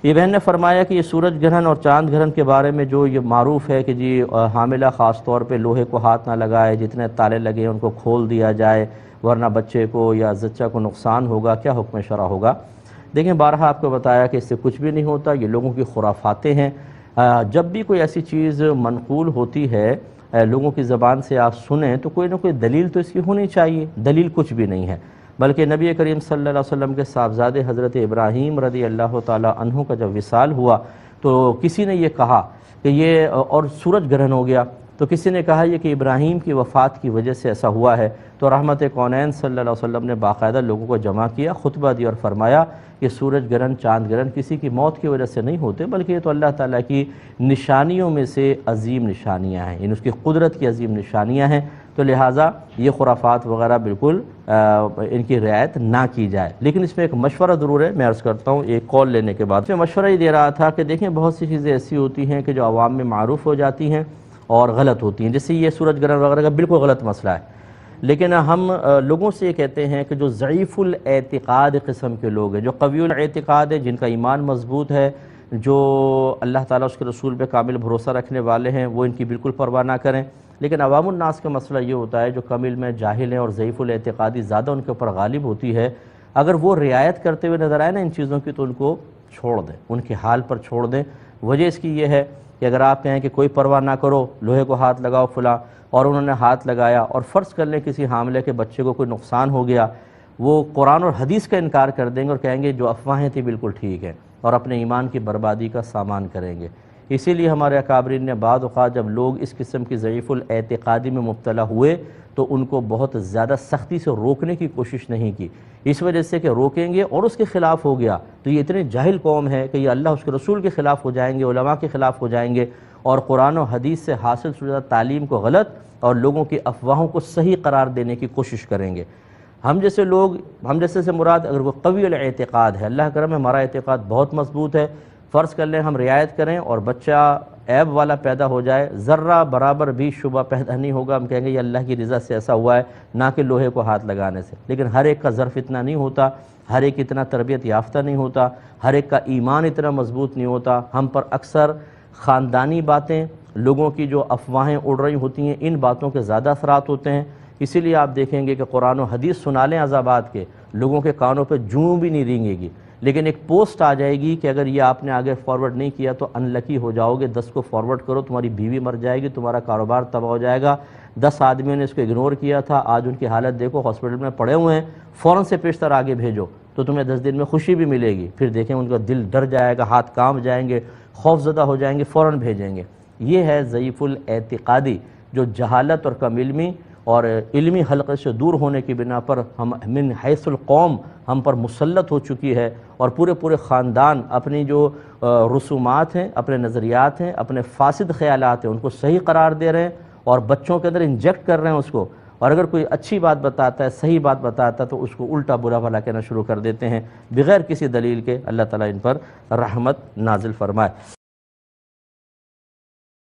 یہ بہن نے فرمایا کہ یہ سورج گرہن اور چاند گرہن کے بارے میں جو یہ معروف ہے کہ جی حاملہ خاص طور پہ لوہے کو ہاتھ نہ لگائے، جتنے تالے لگے ان کو کھول دیا جائے ورنہ بچے کو یا زچہ کو نقصان ہوگا، کیا حکم شرع ہوگا؟ دیکھیں بارہا آپ کو بتایا کہ اس سے کچھ بھی نہیں ہوتا، یہ لوگوں کی خرافاتیں ہیں۔ جب بھی کوئی ایسی چیز منقول ہوتی ہے لوگوں کی زبان سے آپ سنیں تو کوئی نہ کوئی دلیل تو اس کی ہونی چاہیے، دلیل کچھ بھی نہیں ہے، بلکہ نبی کریم صلی اللہ علیہ وسلم کے صاحبزادے حضرت ابراہیم رضی اللہ تعالی عنہ کا جب وصال ہوا تو کسی نے یہ کہا کہ یہ اور سورج گرہن ہو گیا، تو کسی نے کہا یہ کہ ابراہیم کی وفات کی وجہ سے ایسا ہوا ہے، تو رحمت کونین صلی اللہ علیہ وسلم نے باقاعدہ لوگوں کو جمع کیا، خطبہ دیا اور فرمایا کہ سورج گرہن چاند گرہن کسی کی موت کی وجہ سے نہیں ہوتے، بلکہ یہ تو اللہ تعالیٰ کی نشانیوں میں سے عظیم نشانیاں ہیں، یعنی اس کی قدرت کی عظیم نشانیاں ہیں، تو لہٰذا یہ خرافات وغیرہ بالکل ان کی رعایت نہ کی جائے۔ لیکن اس میں ایک مشورہ ضرور ہے، میں عرض کرتا ہوں ایک کال لینے کے بعد میں مشورہ یہ دے رہا تھا کہ دیکھیں بہت سی چیزیں ایسی ہوتی ہیں کہ جو عوام میں معروف ہو جاتی ہیں اور غلط ہوتی ہیں، جیسے یہ سورج گرہن وغیرہ کا بالکل غلط مسئلہ ہے، لیکن ہم لوگوں سے یہ کہتے ہیں کہ جو ضعیف الاعتقاد قسم کے لوگ ہیں، جو قوی الاعتقاد ہیں، جن کا ایمان مضبوط ہے، جو اللہ تعالیٰ اس کے رسول پہ کامل بھروسہ رکھنے والے ہیں، وہ ان کی بالکل پرواہ نہ کریں۔ لیکن عوام الناس کا مسئلہ یہ ہوتا ہے جو کم علم میں جاہل ہیں اور ضعیف الاعتقادی زیادہ ان کے اوپر غالب ہوتی ہے، اگر وہ رعایت کرتے ہوئے نظر آئے نا ان چیزوں کی تو ان کو چھوڑ دیں، ان کے حال پر چھوڑ دیں۔ وجہ اس کی یہ ہے کہ اگر آپ کہیں کہ کوئی پرواہ نہ کرو، لوہے کو ہاتھ لگاؤ فلاں، اور انہوں نے ہاتھ لگایا اور فرض کر لیں کسی حاملے کے بچے کو کوئی نقصان ہو گیا، وہ قرآن اور حدیث کا انکار کر دیں گے اور کہیں گے جو افواہیں تھیں بالکل ٹھیک ہیں، اور اپنے ایمان کی بربادی کا سامان کریں گے۔ اسی لیے ہمارے اکابرین نے بعض اوقات جب لوگ اس قسم کی ضعیف الاعتقادی میں مبتلا ہوئے تو ان کو بہت زیادہ سختی سے روکنے کی کوشش نہیں کی، اس وجہ سے کہ روکیں گے اور اس کے خلاف ہو گیا تو یہ اتنی جاہل قوم ہے کہ یہ اللہ اس کے رسول کے خلاف ہو جائیں گے، علماء کے خلاف ہو جائیں گے، اور قرآن و حدیث سے حاصل شدہ تعلیم کو غلط اور لوگوں کی افواہوں کو صحیح قرار دینے کی کوشش کریں گے۔ ہم جیسے لوگ، ہم جیسے سے مراد اگر وہ قوی الاعتقاد ہے، اللہ کرم ہے ہمارا اعتقاد بہت مضبوط ہے، فرض کر لیں ہم رعایت کریں اور بچہ عیب والا پیدا ہو جائے، ذرہ برابر بھی شبہ پیدا نہیں ہوگا، ہم کہیں گے یہ اللہ کی رضا سے ایسا ہوا ہے، نہ کہ لوہے کو ہاتھ لگانے سے۔ لیکن ہر ایک کا ظرف اتنا نہیں ہوتا، ہر ایک اتنا تربیت یافتہ نہیں ہوتا، ہر ایک کا ایمان اتنا مضبوط نہیں ہوتا، ہم پر اکثر خاندانی باتیں، لوگوں کی جو افواہیں اڑ رہی ہوتی ہیں، ان باتوں کے زیادہ اثرات ہوتے ہیں۔ اسی لیے آپ دیکھیں گے کہ قرآن و حدیث سنا لیں عذابات کے، لوگوں کے کانوں پہ جوں بھی نہیں رینگے گی، لیکن ایک پوسٹ آ جائے گی کہ اگر یہ آپ نے آگے فارورڈ نہیں کیا تو ان لکی ہو جاؤ گے، 10 کو فارورڈ کرو، تمہاری بیوی مر جائے گی، تمہارا کاروبار تباہ ہو جائے گا، 10 آدمیوں نے اس کو اگنور کیا تھا، آج ان کی حالت دیکھو، ہاسپٹل میں پڑے ہوئے ہیں، فوراً سے پیشتر آگے بھیجو تو تمہیں 10 دن میں خوشی بھی ملے گی، پھر دیکھیں ان کا دل ڈر جائے گا، ہاتھ کانپ جائیں گے، خوف زدہ ہو جائیں گے، فوراً بھیجیں گے۔ یہ ہے ضعیف الاعتقادی جو جہالت اور کم علمی اور علمی حلقے سے دور ہونے کی بنا پر ہم من حیث القوم ہم پر مسلط ہو چکی ہے، اور پورے خاندان اپنی جو رسومات ہیں، اپنے نظریات ہیں، اپنے فاسد خیالات ہیں، ان کو صحیح قرار دے رہے ہیں اور بچوں کے اندر انجیکٹ کر رہے ہیں اس کو، اور اگر کوئی اچھی بات بتاتا ہے، صحیح بات بتاتا ہے تو اس کو الٹا برا بھلا کہنا شروع کر دیتے ہیں بغیر کسی دلیل کے۔ اللہ تعالیٰ ان پر رحمت نازل فرمائے۔